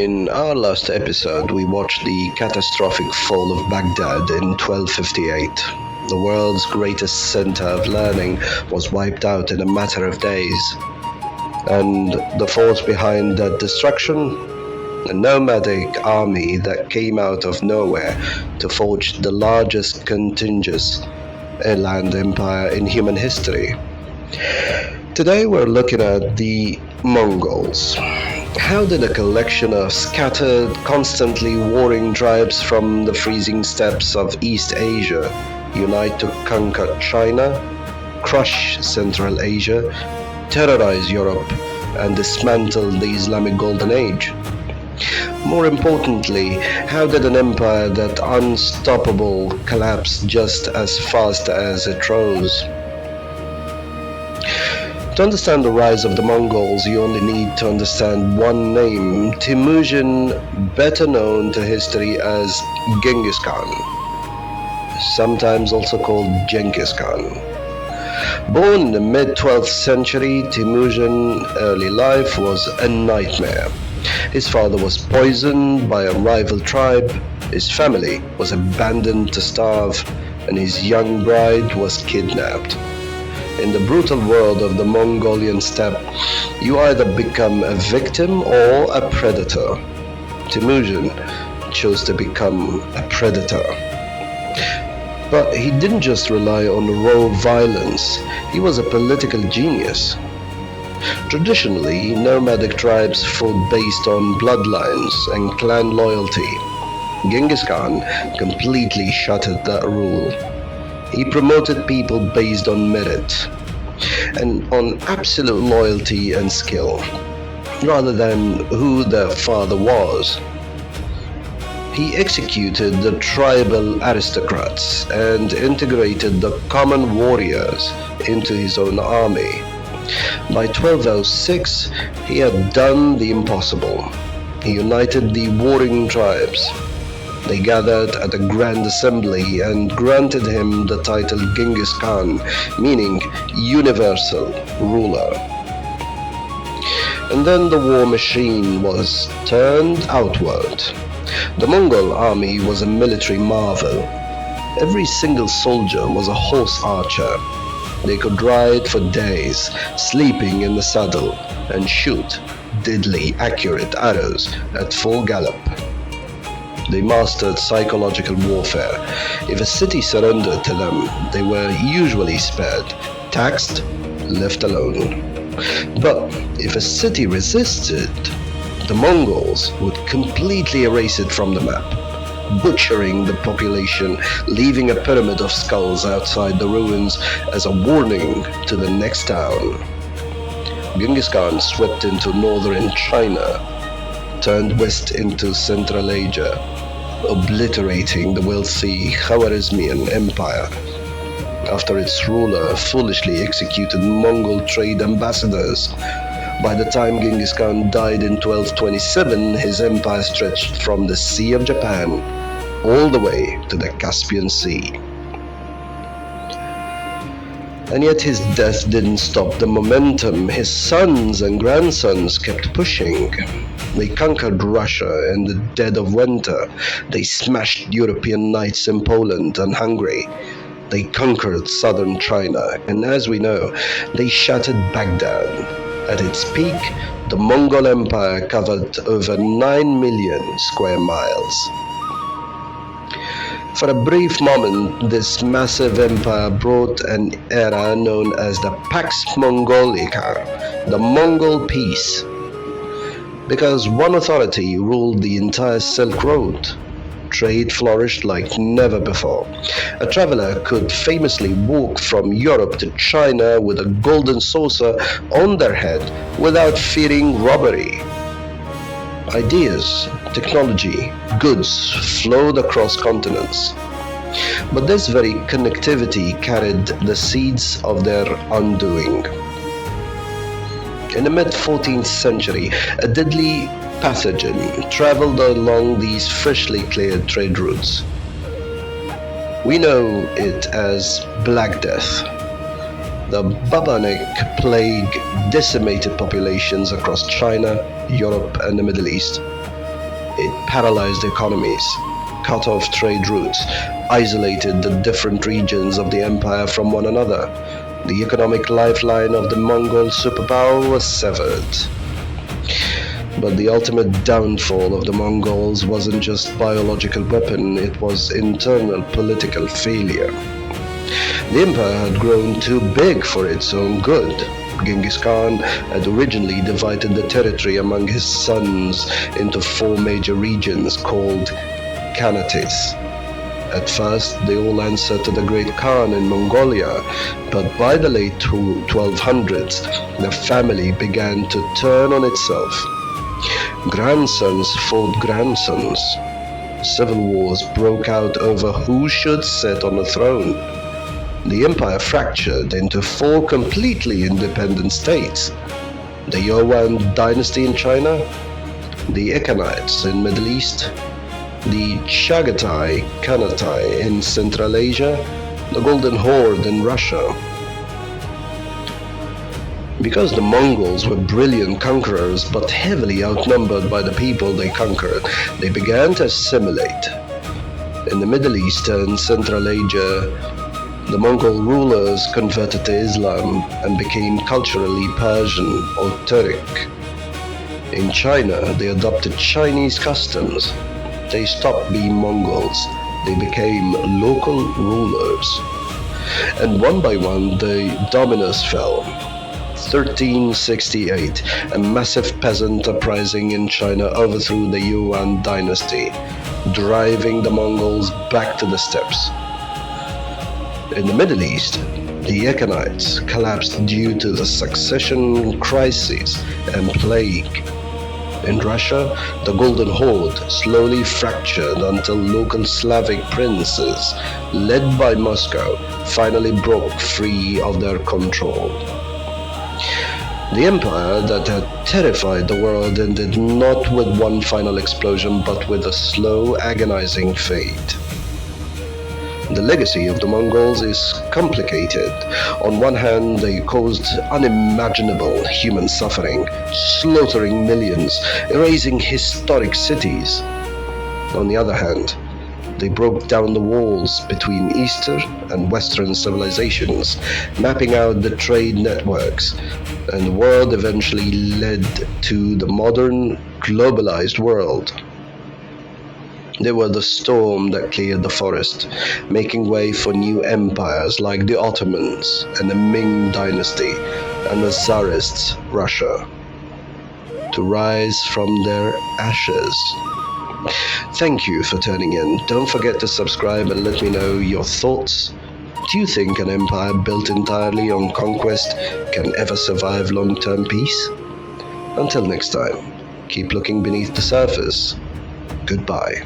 In our last episode, we watched the catastrophic fall of Baghdad in 1258. The world's greatest center of learning was wiped out in a matter of days. And the force behind that destruction? A nomadic army that came out of nowhere to forge the largest contiguous land empire in human history. Today we're looking at the Mongols. How did a collection of scattered, constantly warring tribes from the freezing steppes of East Asia unite to conquer China, crush Central Asia, terrorize Europe, and dismantle the Islamic Golden Age? More importantly, how did an empire that unstoppable collapse just as fast as it rose? To understand the rise of the Mongols, you only need to understand one name, Temüjin, better known to history as Genghis Khan, sometimes also called Genghis Khan. Born in the mid-12th century, Temüjin's early life was a nightmare. His father was poisoned by a rival tribe, his family was abandoned to starve, and his young bride was kidnapped. In the brutal world of the Mongolian steppe, you either become a victim or a predator. Temüjin chose to become a predator. But he didn't just rely on raw violence, he was a political genius. Traditionally, nomadic tribes fought based on bloodlines and clan loyalty. Genghis Khan completely shattered that rule. He promoted people based on merit and on absolute loyalty and skill, rather than who their father was. He executed the tribal aristocrats and integrated the common warriors into his own army. By 1206, he had done the impossible. He united the warring tribes. They gathered at a grand assembly and granted him the title Genghis Khan, meaning universal ruler. And then the war machine was turned outward. The Mongol army was a military marvel. Every single soldier was a horse archer. They could ride for days, sleeping in the saddle, and shoot deadly accurate arrows at full gallop. They mastered psychological warfare. If a city surrendered to them, they were usually spared, taxed, left alone. But if a city resisted, the Mongols would completely erase it from the map, butchering the population, leaving a pyramid of skulls outside the ruins as a warning to the next town. Genghis Khan swept into northern China, turned west into Central Asia, obliterating the wealthy Khwarezmian Empire. After its ruler foolishly executed Mongol trade ambassadors, by the time Genghis Khan died in 1227, his empire stretched from the Sea of Japan all the way to the Caspian Sea. And yet his death didn't stop the momentum. His sons and grandsons kept pushing. They conquered Russia in the dead of winter. They smashed European knights in Poland and Hungary. They conquered southern China, and as we know, they shattered Baghdad. At its peak, the Mongol Empire covered over 9 million square miles. For a brief moment, this massive empire brought an era known as the Pax Mongolica, the Mongol Peace, because one authority ruled the entire Silk Road. Trade flourished like never before. A traveler could famously walk from Europe to China with a golden saucer on their head without fearing robbery. Ideas, technology, goods flowed across continents. But this very connectivity carried the seeds of their undoing. In the mid-14th century, a deadly pathogen traveled along these freshly cleared trade routes. We know it as Black Death. The bubonic plague decimated populations across China, Europe, and the Middle East. paralyzed economies, cut off trade routes, isolated the different regions of the empire from one another. The economic lifeline of the Mongol superpower was severed. But the ultimate downfall of the Mongols wasn't just biological weapon, it was internal political failure. The empire had grown too big for its own good. Genghis Khan had originally divided the territory among his sons into 4 major regions called Khanates. At first, they all answered to the Great Khan in Mongolia, but by the late 1200s, the family began to turn on itself. Grandsons fought grandsons. Civil wars broke out over who should sit on the throne. The empire fractured into 4 completely independent states: the Yuan dynasty in China, the Akhanites in Middle East, the Chagatai Kanatai in Central Asia, the Golden Horde in Russia. Because the Mongols were brilliant conquerors but heavily outnumbered by the people they conquered, they began to assimilate. In the Middle East and Central Asia, the Mongol rulers converted to Islam and became culturally Persian or Turkic. In China, they adopted Chinese customs. They stopped being Mongols. They became local rulers. And one by one, the dominoes fell. 1368, a massive peasant uprising in China overthrew the Yuan dynasty, driving the Mongols back to the steppes. In the Middle East, the Akhanites collapsed due to the succession crises and plague. In Russia, the Golden Horde slowly fractured until local Slavic princes, led by Moscow, finally broke free of their control. The empire that had terrified the world ended not with one final explosion, but with a slow, agonizing fate. The legacy of the Mongols is complicated. On one hand, they caused unimaginable human suffering, slaughtering millions, erasing historic cities. On the other hand, they broke down the walls between Eastern and Western civilizations, mapping out the trade networks, and the world eventually led to the modern, globalized world. They were the storm that cleared the forest, making way for new empires like the Ottomans and the Ming dynasty and the Tsarist Russia to rise from their ashes. Thank you for tuning in. Don't forget to subscribe and let me know your thoughts. Do you think an empire built entirely on conquest can ever survive long-term peace? Until next time, keep looking beneath the surface. Goodbye.